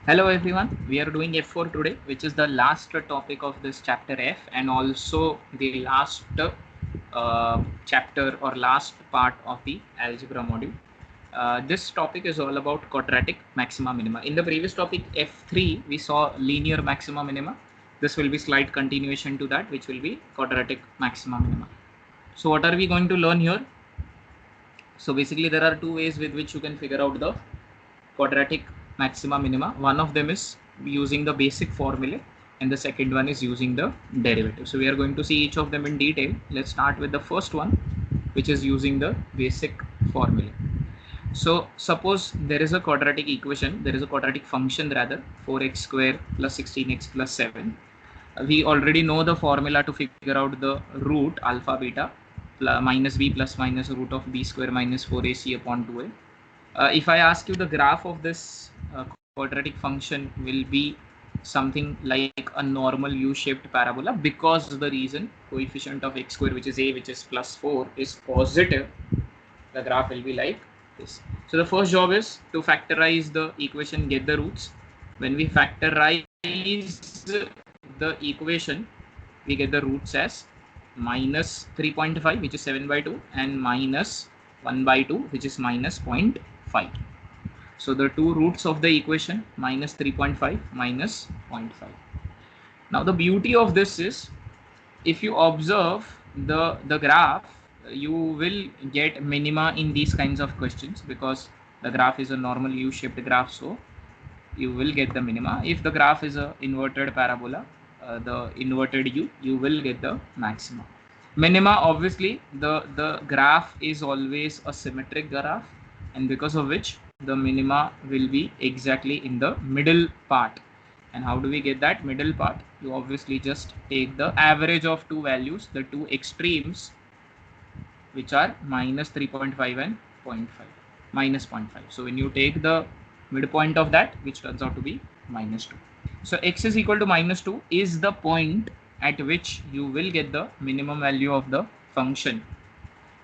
Hello everyone, we are doing F4 today, which is the last topic of this chapter F and also the last chapter or last part of the algebra module. This topic is all about quadratic maxima minima. In the previous topic F3, we saw linear maxima minima. This will be slight continuation to that, which will be quadratic maxima minima. So what are we going to learn here? So basically there are two ways with which you can figure out the quadratic maxima minima. One of them is using the basic formula and the second one is using the derivative. So we are going to see each of them in detail. Let's start with the first one, which is using the basic formula. So suppose there is a quadratic equation, there is a quadratic function rather, 4x square plus 16x plus 7. We already know the formula to figure out the root alpha beta minus b plus minus root of b square minus 4ac upon 2a. If I ask you the graph of this quadratic function will be something like a normal u-shaped parabola, because the reason coefficient of x square, which is a, which is plus 4, is positive, the graph will be like this. So the first job is to factorize the equation, get the roots. When we factorize the equation, we get the roots as minus 3.5, which is 7 by 2, and minus 1 by 2, which is minus 0.5. So the two roots of the equation, minus 3.5 minus 0.5. Now the beauty of this is, if you observe the graph, you will get minima in these kinds of questions, because the graph is a normal u-shaped graph, so you will get the minima. If the graph is a inverted parabola, the inverted u, you will get the maxima. Minima, obviously the graph is always a symmetric graph, and because of which the minima will be exactly in the middle part. And how do we get that middle part? You obviously just take the average of two values, the two extremes, which are minus 3.5 and 0.5, minus 0.5. So when you take the midpoint of that, which turns out to be minus 2. So x is equal to minus 2 is the point at which you will get the minimum value of the function.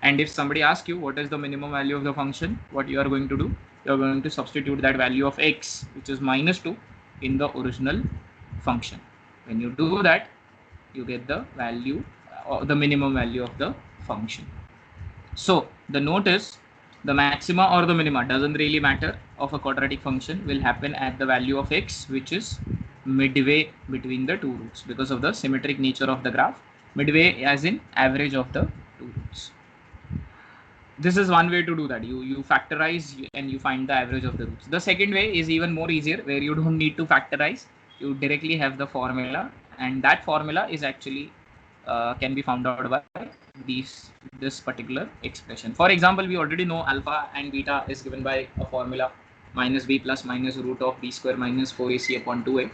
And if somebody asks you what is the minimum value of the function, what you are going to do, you are going to substitute that value of x, which is minus 2, in the original function. When you do that, you get the value or the minimum value of the function. So the note is, the maxima or the minima doesn't really matter of a quadratic function will happen at the value of x, which is midway between the two roots, because of the symmetric nature of the graph. Midway as in average of the two roots. This is one way to do that. You factorize and you find the average of the roots. The second way is even more easier, where you don't need to factorize. You directly have the formula, and that formula is actually can be found out by this particular expression. For example, we already know alpha and beta is given by a formula minus b plus minus root of b square minus 4ac upon 2a.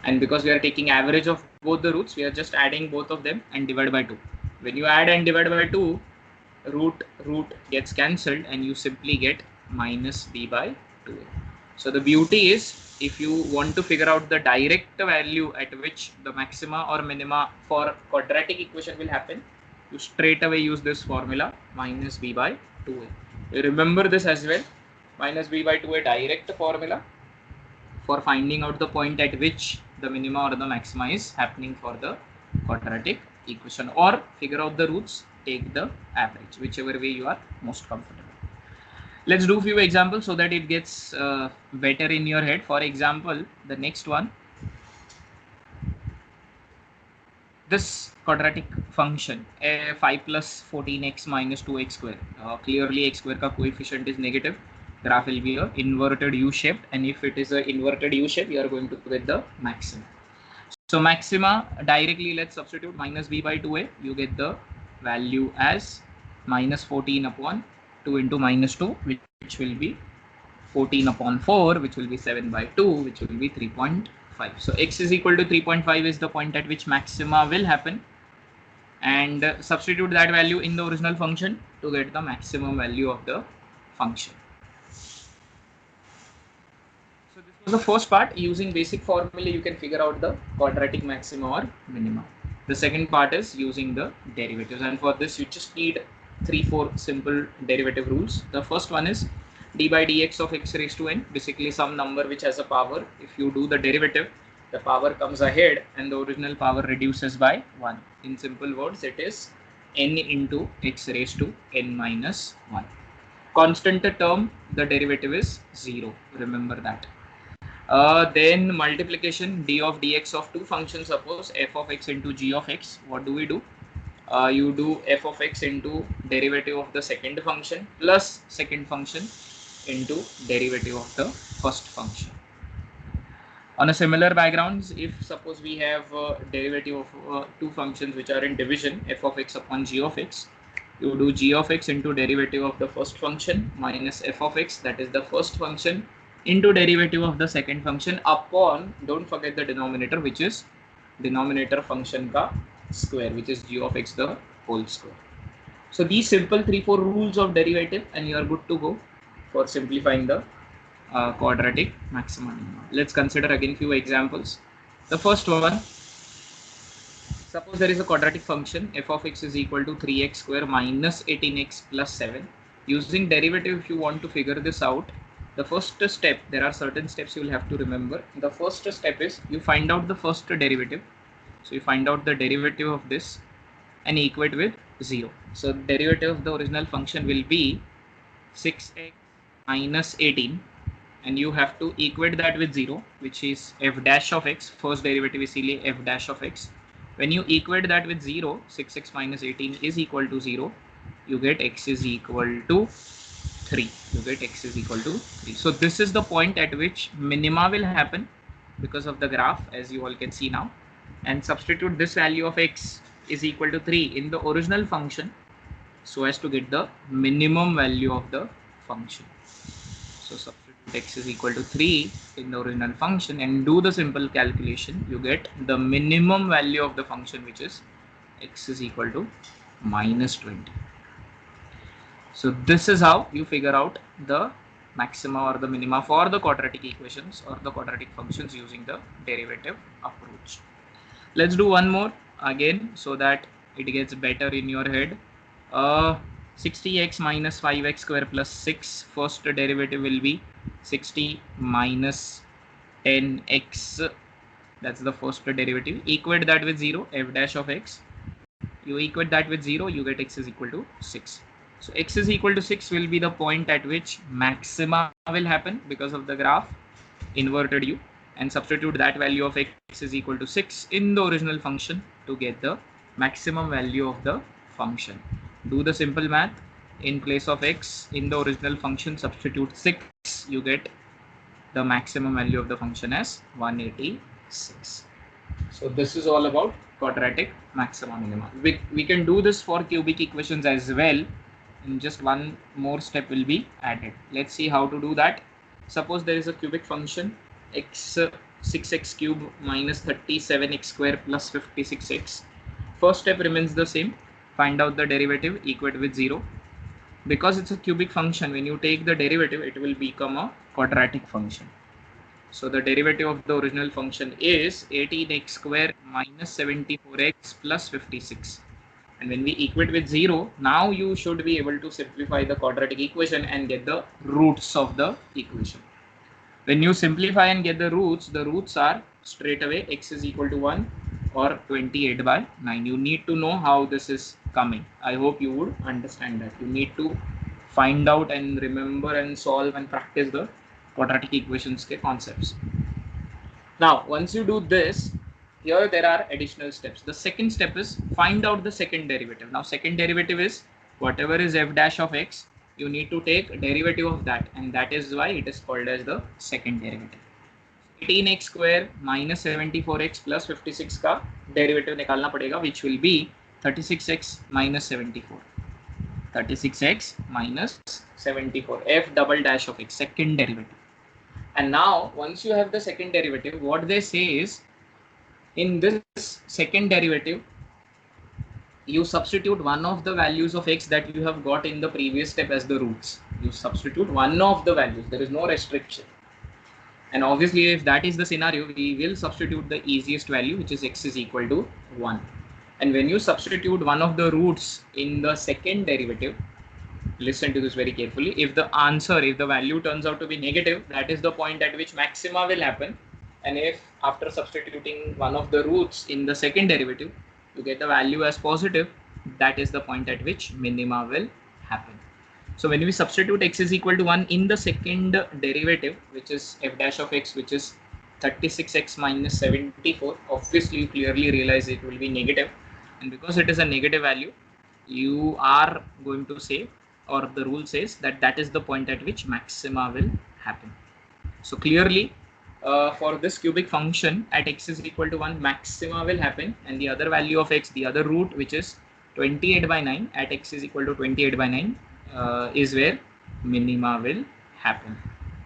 And because we are taking average of both the roots, we are just adding both of them and divide by 2. When you add and divide by 2, root gets cancelled and you simply get minus b by 2a. So the beauty is, if you want to figure out the direct value at which the maxima or minima for quadratic equation will happen, you straight away use this formula, minus b by 2a. You remember this as well, minus b by 2a direct formula for finding out the point at which the minima or the maxima is happening for the quadratic equation, or figure out the roots, take the average, whichever way you are most comfortable. Let's do a few examples so that it gets better in your head. For example, the next one, this quadratic function 5 plus 14x minus 2x square. Clearly x square ka coefficient is negative. Graph will be a inverted u-shaped, and if it is a inverted u-shape, you are going to get the maxima. So maxima, directly let's substitute minus b by 2a. You get the value as minus 14 upon 2 into minus 2, which will be 14 upon 4, which will be 7 by 2, which will be 3.5. So x is equal to 3.5 is the point at which maxima will happen, and substitute that value in the original function to get the maximum value of the function. So this was the first part. Using basic formula, you can figure out the quadratic maxima or minima. The second part is using the derivatives, and for this you just need 3-4 simple derivative rules. The first one is, d by dx of x raised to n, basically some number which has a power. If you do the derivative, the power comes ahead and the original power reduces by 1. In simple words, it is n into x raised to n minus 1. Constant term, the derivative is 0. Remember that. Then multiplication d of dx of two functions, suppose f of x into g of x. What do we do? You do f of x into derivative of the second function plus second function into derivative of the first function. On a similar backgrounds, if suppose we have derivative of two functions which are in division, f of x upon g of x, you do g of x into derivative of the first function minus f of x, that is the first function, into derivative of the second function upon, don't forget the denominator, which is denominator function ka square, which is g of x the whole square. So these simple 3-4 rules of derivative and you are good to go for simplifying the quadratic maxima minima. Let's consider again few examples. The first one, suppose there is a quadratic function f of x is equal to 3x square minus 18x plus 7. Using derivative, if you want to figure this out, the first step, there are certain steps you will have to remember. The first step is you find out the first derivative. So you find out the derivative of this and equate with 0. So derivative of the original function will be 6x minus 18. And you have to equate that with 0, which is f dash of x. First derivative is f dash of x. When you equate that with 0, 6x minus 18 is equal to 0. You get x is equal to 3. You get x is equal to 3. So this is the point at which minima will happen because of the graph, as you all can see now. And substitute this value of x is equal to 3 in the original function so as to get the minimum value of the function. So substitute x is equal to 3 in the original function and do the simple calculation. You get the minimum value of the function, which is x is equal to minus 20. So this is how you figure out the maxima or the minima for the quadratic equations or the quadratic functions using the derivative approach. Let's do one more again so that it gets better in your head. 60x minus 5x square plus 6. First derivative will be 60 minus 10x. That's the first derivative. Equate that with 0, f dash of x. You equate that with 0, you get x is equal to 6. So x is equal to 6 will be the point at which maxima will happen because of the graph inverted u, and substitute that value of x is equal to 6 in the original function to get the maximum value of the function. Do the simple math. In place of x in the original function, substitute 6, you get the maximum value of the function as 186. So this is all about quadratic maxima minima. We can do this for cubic equations as well, and just one more step will be added. Let's see how to do that. Suppose there is a cubic function x 6x cube minus 37x square plus 56x. First step remains the same. Find out the derivative, equate with 0. Because it's a cubic function, when you take the derivative, it will become a quadratic function. So the derivative of the original function is 18x square minus 74x plus 56. And when we equate with 0, now you should be able to simplify the quadratic equation and get the roots of the equation. When you simplify and get the roots are straight away x is equal to 1 or 28 by 9. You need to know how this is coming. I hope you would understand that. You need to find out and remember and solve and practice the quadratic equations concepts. Now, once you do this, here there are additional steps. The second step is find out the second derivative. Now, second derivative is whatever is f dash of x, you need to take derivative of that, and that is why it is called as the second derivative. 18x square minus 74x plus 56 का derivative निकालना पड़ेगा, which will be 36x minus 74. 36x minus 74, f double dash of x, second derivative. And now once you have the second derivative, what they say is in this second derivative, you substitute one of the values of x that you have got in the previous step as the roots. You substitute one of the values. There is no restriction. And obviously, if that is the scenario, we will substitute the easiest value, which is x is equal to 1. And when you substitute one of the roots in the second derivative, listen to this very carefully. If the value turns out to be negative, that is the point at which maxima will happen. And if after substituting one of the roots in the second derivative, you get the value as positive, that is the point at which minima will happen. So when we substitute x is equal to 1 in the second derivative, which is f dash of x, which is 36x minus 74, obviously you clearly realize it will be negative. And because it is a negative value, you are going to say, or the rule says, that that is the point at which maxima will happen. So clearly, for this cubic function at x is equal to 1, maxima will happen, and the other value of x, the other root, which is 28 by 9 at x is equal to 28 by 9, is where minima will happen.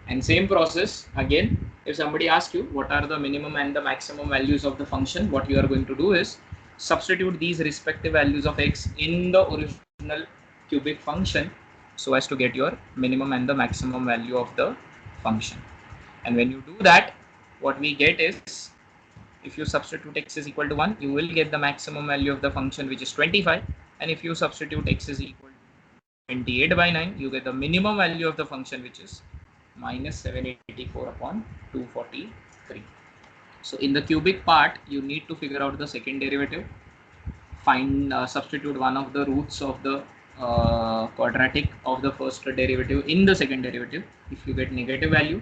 And same process again, if somebody asks you what are the minimum and the maximum values of the function, what you are going to do is substitute these respective values of x in the original cubic function so as to get your minimum and the maximum value of the function. And when you do that, what we get is, if you substitute x is equal to 1, you will get the maximum value of the function, which is 25. And if you substitute x is equal to 28 by 9, you get the minimum value of the function, which is minus 784 upon 243. So in the cubic part, you need to figure out the second derivative, substitute one of the roots of the quadratic of the first derivative in the second derivative. If you get negative value,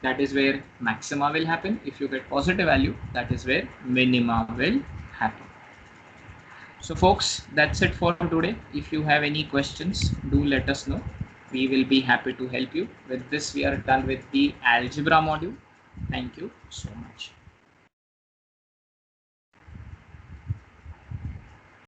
that is where maxima will happen. If you get positive value, that is where minima will happen. So folks, that's it for today. If you have any questions, do let us know. We will be happy to help you. With this, we are done with the algebra module. Thank you so much.